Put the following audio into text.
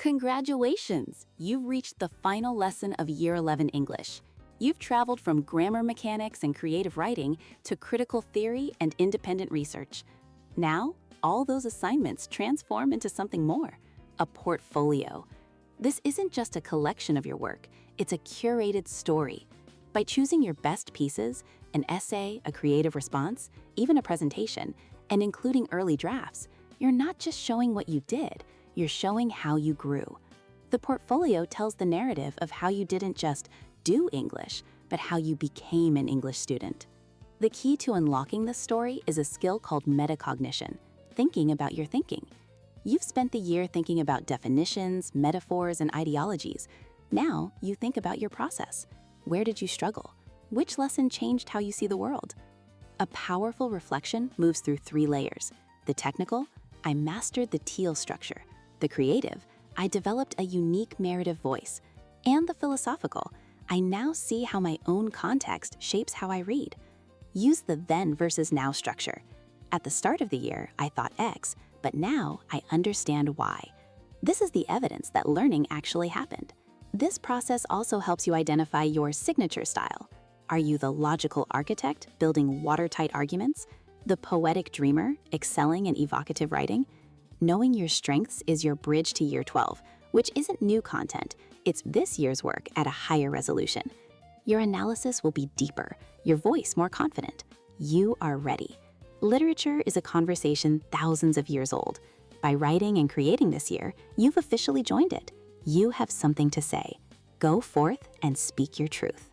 Congratulations! You've reached the final lesson of Year 11 English. You've traveled from grammar mechanics and creative writing to critical theory and independent research. Now, all those assignments transform into something more, a portfolio. This isn't just a collection of your work, it's a curated story. By choosing your best pieces, an essay, a creative response, even a presentation, and including early drafts, you're not just showing what you did, you're showing how you grew. The portfolio tells the narrative of how you didn't just do English, but how you became an English student. The key to unlocking this story is a skill called metacognition, thinking about your thinking. You've spent the year thinking about definitions, metaphors, and ideologies. Now you think about your process. Where did you struggle? Which lesson changed how you see the world? A powerful reflection moves through 3 layers. The technical, I mastered the teal structure. The creative, I developed a unique narrative voice. And the philosophical, I now see how my own context shapes how I read. Use the then versus now structure. At the start of the year, I thought X, but now I understand Y. This is the evidence that learning actually happened. This process also helps you identify your signature style. Are you the logical architect, building watertight arguments? The poetic dreamer, excelling in evocative writing? Knowing your strengths is your bridge to Year 12, which isn't new content, it's this year's work at a higher resolution. Your analysis will be deeper, your voice more confident. You are ready. Literature is a conversation thousands of years old. By writing and creating this year, you've officially joined it. You have something to say. Go forth and speak your truth.